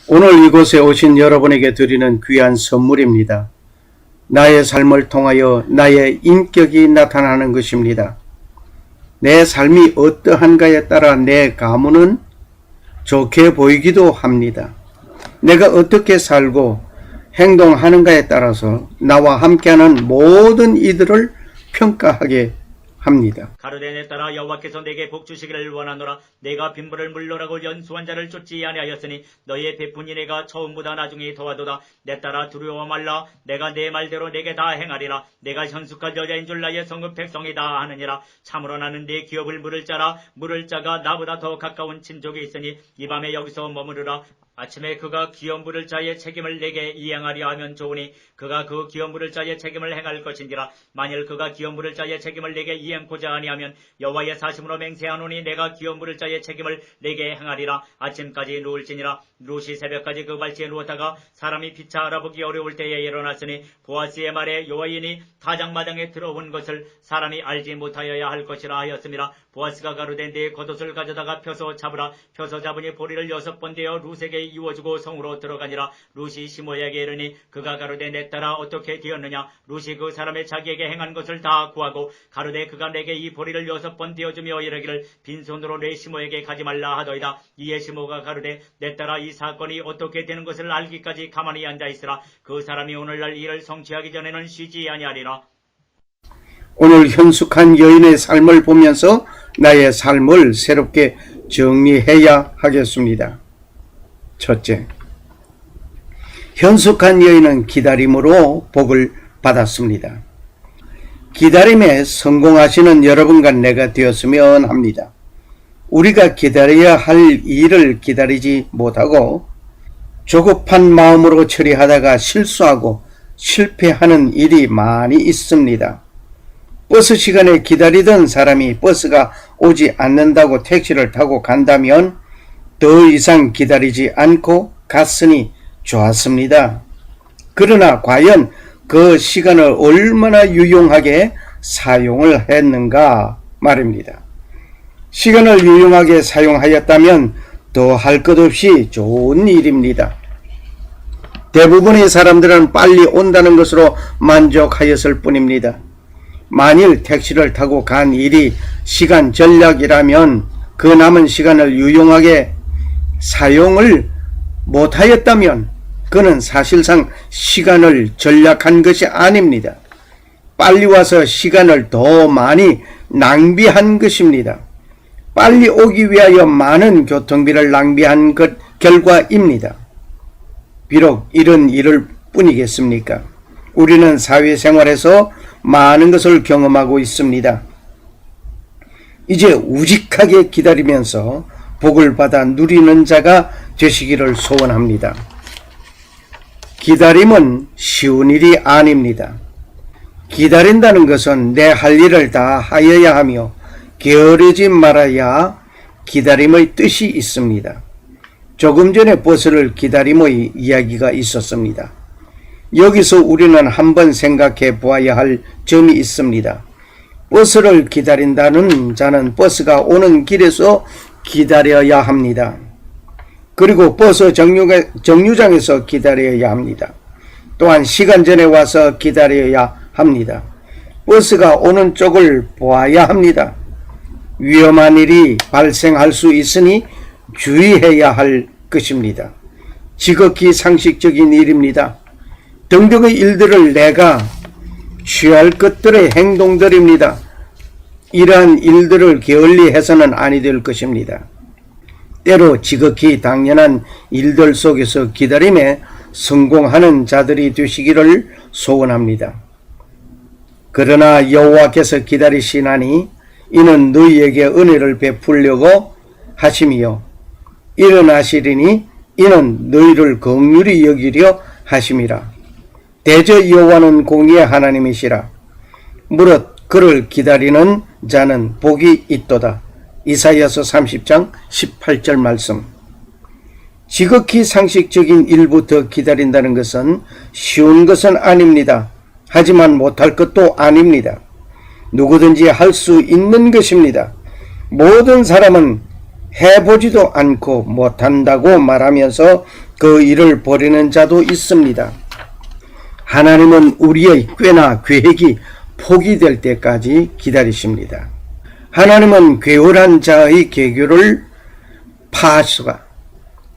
오늘 이곳에 오신 여러분에게 드리는 귀한 선물입니다. 나의 삶을 통하여 나의 인격이 나타나는 것입니다. 내 삶이 어떠한가에 따라 내 가문은 좋게 보이기도 합니다. 내가 어떻게 살고 행동하는가에 따라서 나와 함께하는 모든 이들을 평가하게 합니다. 가로되 내 딸아 여호와께서 내게 복 주시기를 원하노라. 내가 빈부를 물러라고 연수한 자를 쫓지 아니하였으니 너희의 베푼이 내가 처음보다 나중에 더하도다. 내 딸아 두려워 말라. 내가 내 말대로 내게 다 행하리라. 내가 현숙한 여자인 줄 나의 성읍 백성이다 하느니라. 참으로 나는 네 기업을 물을 자라. 물을 자가 나보다 더 가까운 친족이 있으니 이 밤에 여기서 머무르라. 아침에 그가 기업 물을 자의 책임을 내게 이행하려 하면 좋으니 그가 그 기업 물을 자의 책임을 행할 것인지라. 만일 그가 기업 물을 자의 책임을 내게 이행고자 아니하면 여호와의 사심으로 맹세하노니 내가 기업 물을 자의 책임을 내게 행하리라. 아침까지 누울지니라. 룻이 새벽까지 그 발치에 누웠다가 사람이 피차 알아보기 어려울 때에 일어났으니 보아스의 말에 여호와인이 타작마당에 들어온 것을 사람이 알지 못하여야 할 것이라 하였음이라. 보아스가 가로되 네 겉옷을 가져다가 펴서 잡으라. 펴서 잡으니 보리를 6번 대어 룻에게 이워주고 성으로 들어가니라. 룻이 시므에게 이르니 그가 가로되 내 딸아 어떻게 되었느냐. 룻이 그 사람의 자기에게 행한 것을 다 구하고 가로되 그가 내게 이 보리를 6번 되어주며 이르기를 빈손으로 내 시므에게 가지 말라 하더이다. 이에 시므가 가로되 내 딸아 이 사건이 어떻게 되는 것을 알기까지 가만히 앉아있으라. 그 사람이 오늘날 이를 성취하기 전에는 쉬지 아니하리라. 오늘 현숙한 여인의 삶을 보면서 나의 삶을 새롭게 정리해야 하겠습니다. 첫째, 현숙한 여인은 기다림으로 복을 받았습니다. 기다림에 성공하시는 여러분과 내가 되었으면 합니다. 우리가 기다려야 할 일을 기다리지 못하고 조급한 마음으로 처리하다가 실수하고 실패하는 일이 많이 있습니다. 버스 시간에 기다리던 사람이 버스가 오지 않는다고 택시를 타고 간다면 더 이상 기다리지 않고 갔으니 좋았습니다. 그러나 과연 그 시간을 얼마나 유용하게 사용을 했는가 말입니다. 시간을 유용하게 사용하였다면 더 할 것 없이 좋은 일입니다. 대부분의 사람들은 빨리 온다는 것으로 만족하였을 뿐입니다. 만일 택시를 타고 간 일이 시간 전략이라면 그 남은 시간을 유용하게 사용을 못하였다면 그는 사실상 시간을 전략한 것이 아닙니다. 빨리 와서 시간을 더 많이 낭비한 것입니다. 빨리 오기 위하여 많은 교통비를 낭비한 것 결과입니다. 비록 이런 일을 뿐이겠습니까? 우리는 사회생활에서 많은 것을 경험하고 있습니다. 이제 우직하게 기다리면서 복을 받아 누리는 자가 되시기를 소원합니다. 기다림은 쉬운 일이 아닙니다. 기다린다는 것은 내 할 일을 다 하여야 하며 게으르지 말아야 기다림의 뜻이 있습니다. 조금 전에 버스를 기다림의 이야기가 있었습니다. 여기서 우리는 한번 생각해 보아야 할 점이 있습니다. 버스를 기다린다는 자는 버스가 오는 길에서 기다려야 합니다. 그리고 버스 정류장에서 기다려야 합니다. 또한 시간 전에 와서 기다려야 합니다. 버스가 오는 쪽을 보아야 합니다. 위험한 일이 발생할 수 있으니 주의해야 할 것입니다. 지극히 상식적인 일입니다. 등등의 일들을 내가 취할 것들의 행동들입니다. 이러한 일들을 게을리 해서는 아니 될 것입니다. 때로 지극히 당연한 일들 속에서 기다림에 성공하는 자들이 되시기를 소원합니다. 그러나 여호와께서 기다리시나니 이는 너희에게 은혜를 베풀려고 하심이요 일어나시리니 이는 너희를 긍휼히 여기려 하심이라. 대저 여호와는 공의의 하나님이시라. 무릇 그를 기다리는 자는 복이 있도다. 이사야서 30장 18절 말씀. 지극히 상식적인 일부터 기다린다는 것은 쉬운 것은 아닙니다. 하지만 못할 것도 아닙니다. 누구든지 할 수 있는 것입니다. 모든 사람은 해보지도 않고 못한다고 말하면서 그 일을 벌이는 자도 있습니다. 하나님은 우리의 꾀나 계획이 포기될 때까지 기다리십니다. 하나님은 괴월한 자의 계교를 파하시고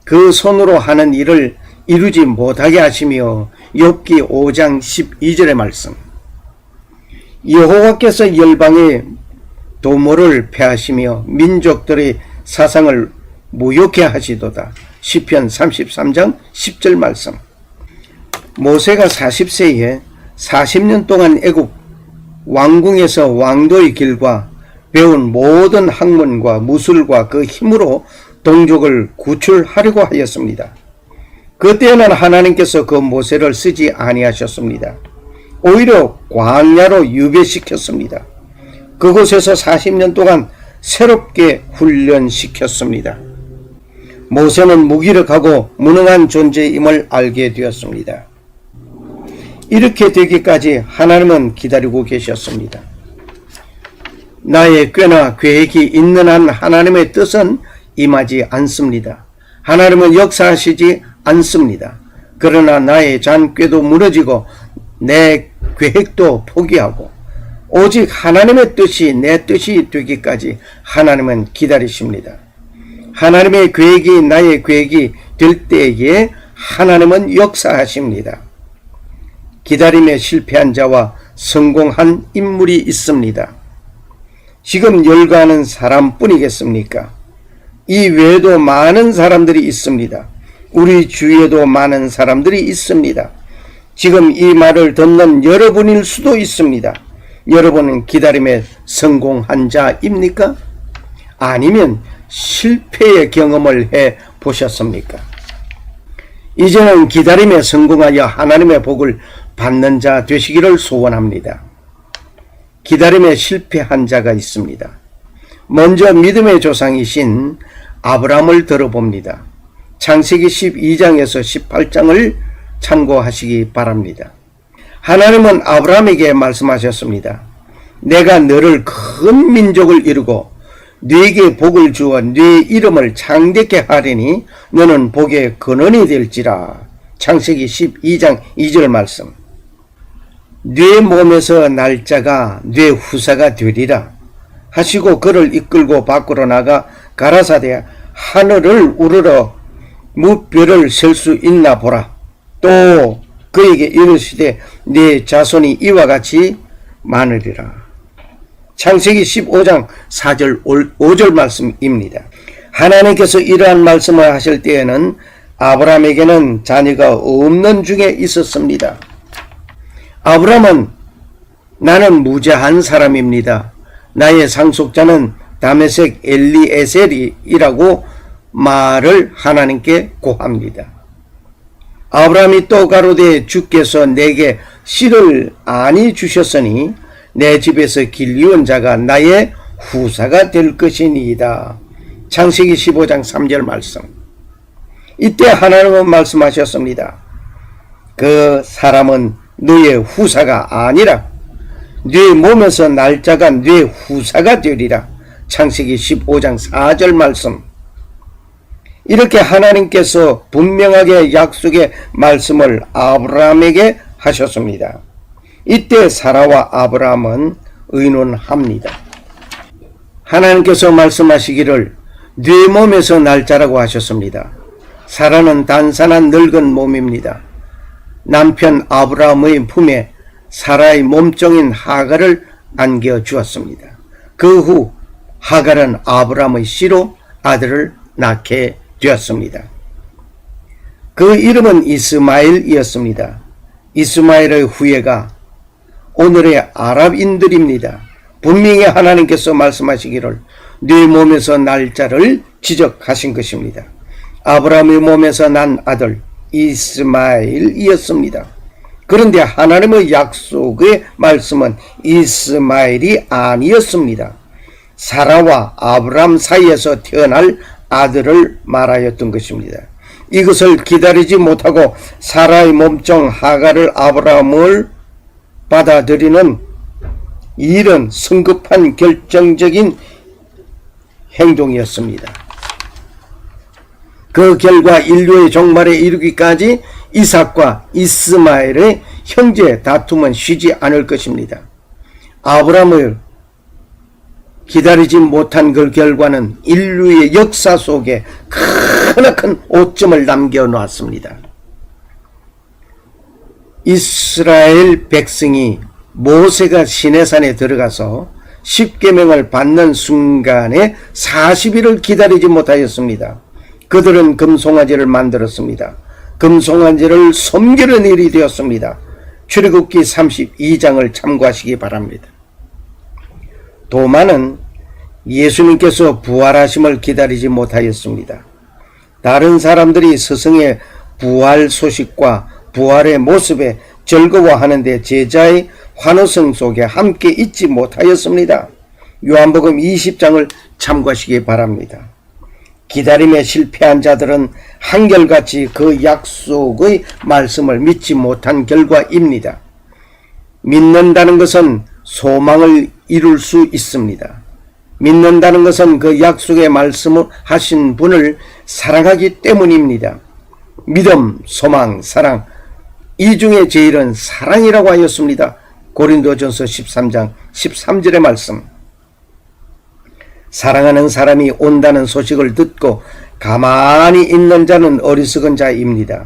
그 손으로 하는 일을 이루지 못하게 하시며 욥기 5장 12절의 말씀. 여호와께서 열방의 도모를 패하시며 민족들의 사상을 무욕해 하시도다. 시편 33장 10절 말씀. 모세가 40세에 40년 동안 애굽 왕궁에서 왕도의 길과 배운 모든 학문과 무술과 그 힘으로 동족을 구출하려고 하였습니다. 그때는 하나님께서 그 모세를 쓰지 아니하셨습니다. 오히려 광야로 유배시켰습니다. 그곳에서 40년 동안 새롭게 훈련시켰습니다. 모세는 무기력하고 무능한 존재임을 알게 되었습니다. 이렇게 되기까지 하나님은 기다리고 계셨습니다. 나의 꾀나 계획이 있는 한 하나님의 뜻은 임하지 않습니다. 하나님은 역사하시지 않습니다. 그러나 나의 잔꾀도 무너지고 내 계획도 포기하고 오직 하나님의 뜻이 내 뜻이 되기까지 하나님은 기다리십니다. 하나님의 계획이 나의 계획이 될 때에 하나님은 역사하십니다. 기다림에 실패한 자와 성공한 인물이 있습니다. 지금 열거하는 사람뿐이겠습니까? 이 외에도 많은 사람들이 있습니다. 우리 주위에도 많은 사람들이 있습니다. 지금 이 말을 듣는 여러분일 수도 있습니다. 여러분은 기다림에 성공한 자입니까? 아니면 실패의 경험을 해 보셨습니까? 이제는 기다림에 성공하여 하나님의 복을 받는 자 되시기를 소원합니다. 기다림에 실패한 자가 있습니다. 먼저 믿음의 조상이신 아브라함을 들어봅니다. 창세기 12장에서 18장을 참고하시기 바랍니다. 하나님은 아브라함에게 말씀하셨습니다. 내가 너를 큰 민족을 이루고 네게 복을 주어 네 이름을 창대케 하리니 너는 복의 근원이 될지라. 창세기 12장 2절 말씀. 네 몸에서 날짜가 네 후사가 되리라 하시고 그를 이끌고 밖으로 나가 가라사대 하늘을 우러러 무별을 셀 수 있나 보라. 또 그에게 이르시되 네 자손이 이와 같이 많으리라. 창세기 15장 4절 5절 말씀입니다. 하나님께서 이러한 말씀을 하실 때에는 아브라함에게는 자녀가 없는 중에 있었습니다. 아브라함은 나는 무죄한 사람입니다. 나의 상속자는 다메섹 엘리에셀이라고 말을 하나님께 고합니다. 아브라함이 또 가로되 주께서 내게 씨를 아니 주셨으니 내 집에서 길리온 자가 나의 후사가 될 것이니이다. 창세기 15장 3절 말씀. 이때 하나님은 말씀하셨습니다. 그 사람은 너의 후사가 아니라 네 몸에서 날짜가 네 후사가 되리라. 창세기 15장 4절 말씀. 이렇게 하나님께서 분명하게 약속의 말씀을 아브라함에게 하셨습니다. 이때 사라와 아브라함은 의논합니다. 하나님께서 말씀하시기를 네 몸에서 날짜라고 하셨습니다. 사라는 단산한 늙은 몸입니다. 남편 아브라함의 품에 사라의 몸종인 하갈을 안겨주었습니다. 그 후 하갈은 아브라함의 씨로 아들을 낳게 되었습니다. 그 이름은 이스마엘이었습니다. 이스마엘의 후예가 오늘의 아랍인들입니다. 분명히 하나님께서 말씀하시기를 네 몸에서 날짜를 지적하신 것입니다. 아브라함의 몸에서 난 아들 이스마엘이었습니다. 그런데 하나님의 약속의 말씀은 이스마엘이 아니었습니다. 사라와 아브라함 사이에서 태어날 아들을 말하였던 것입니다. 이것을 기다리지 못하고 사라의 몸종 하갈을 아브라함을 받아들이는 일은 성급한 결정적인 행동이었습니다. 그 결과 인류의 종말에 이르기까지 이삭과 이스마엘의 형제 다툼은 쉬지 않을 것입니다. 아브라함을 기다리지 못한 그 결과는 인류의 역사 속에 크나큰 오점을 남겨놓았습니다. 이스라엘 백성이 모세가 시내산에 들어가서 십계명을 받는 순간에 40일을 기다리지 못하였습니다. 그들은 금송아지를 만들었습니다. 금송아지를 섬기는 일이 되었습니다. 출애굽기 32장을 참고하시기 바랍니다. 도마는 예수님께서 부활하심을 기다리지 못하였습니다. 다른 사람들이 스승의 부활 소식과 부활의 모습에 즐거워하는데 제자의 환호성 속에 함께 있지 못하였습니다. 요한복음 20장을 참고하시기 바랍니다. 기다림에 실패한 자들은 한결같이 그 약속의 말씀을 믿지 못한 결과입니다. 믿는다는 것은 소망을 이룰 수 있습니다. 믿는다는 것은 그 약속의 말씀을 하신 분을 사랑하기 때문입니다. 믿음, 소망, 사랑, 이 중에 제일은 사랑이라고 하였습니다. 고린도전서 13장 13절의 말씀. 사랑하는 사람이 온다는 소식을 듣고 가만히 있는 자는 어리석은 자입니다.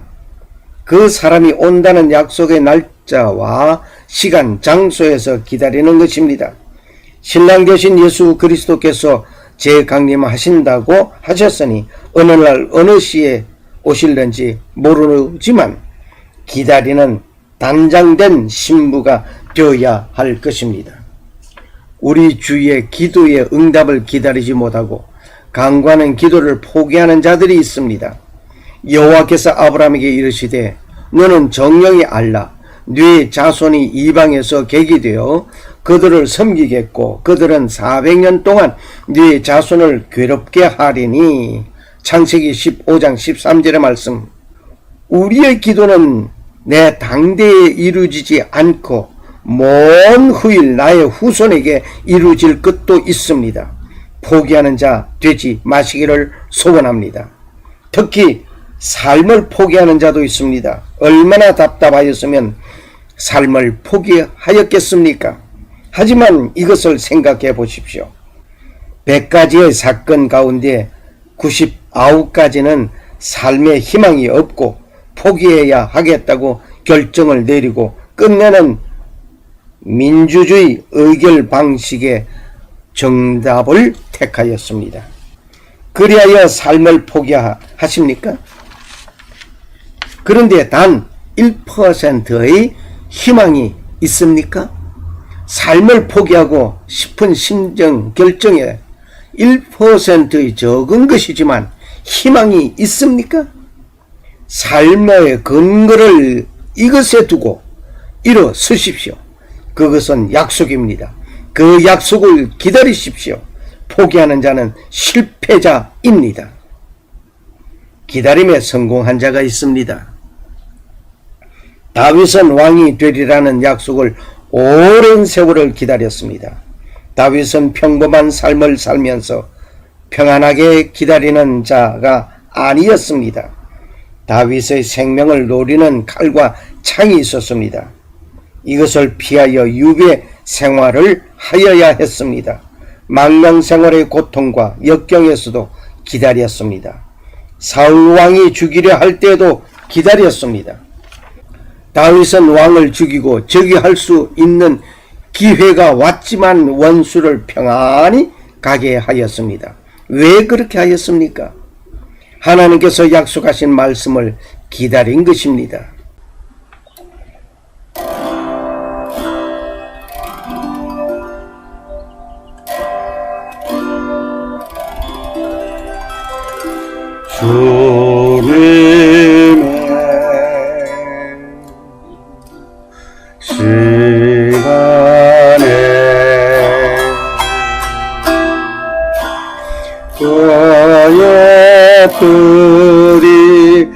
그 사람이 온다는 약속의 날짜와 시간, 장소에서 기다리는 것입니다. 신랑 되신 예수 그리스도께서 재강림하신다고 하셨으니 어느 날 어느 시에 오실는지 모르지만 기다리는 단장된 신부가 되어야 할 것입니다. 우리 주의 기도의 응답을 기다리지 못하고 강구하는 기도를 포기하는 자들이 있습니다. 여호와께서 아브라함에게 이르시되 너는 정령이 알라 네 자손이 이방에서 객이 되어 그들을 섬기겠고 그들은 400년 동안 네 자손을 괴롭게 하리니. 창세기 15장 13절의 말씀. 우리의 기도는 내 당대에 이루어지지 않고 먼 후일 나의 후손에게 이루어질 것도 있습니다. 포기하는 자 되지 마시기를 소원합니다. 특히 삶을 포기하는 자도 있습니다. 얼마나 답답하였으면 삶을 포기하였겠습니까? 하지만 이것을 생각해 보십시오. 100가지의 사건 가운데 99가지는 삶의 희망이 없고 포기해야 하겠다고 결정을 내리고 끝내는 민주주의 의결 방식의 정답을 택하였습니다. 그리하여 삶을 포기하십니까? 그런데 단 1%의 희망이 있습니까? 삶을 포기하고 싶은 심정 결정에 1%의 적은 것이지만 희망이 있습니까? 삶의 근거를 이것에 두고 일어서십시오. 그것은 약속입니다. 그 약속을 기다리십시오. 포기하는 자는 실패자입니다. 기다림에 성공한 자가 있습니다. 다윗은 왕이 되리라는 약속을 오랜 세월을 기다렸습니다. 다윗은 평범한 삶을 살면서 평안하게 기다리는 자가 아니었습니다. 다윗의 생명을 노리는 칼과 창이 있었습니다. 이것을 피하여 유배 생활을 하여야 했습니다. 망명 생활의 고통과 역경에서도 기다렸습니다. 사울 왕이 죽이려 할 때에도 기다렸습니다. 다윗은 왕을 죽이고 즉위할 수 있는 기회가 왔지만 원수를 평안히 가게 하였습니다. 왜 그렇게 하였습니까? 하나님께서 약속하신 말씀을 기다린 것입니다. 주님의 시간에 그의 뿔이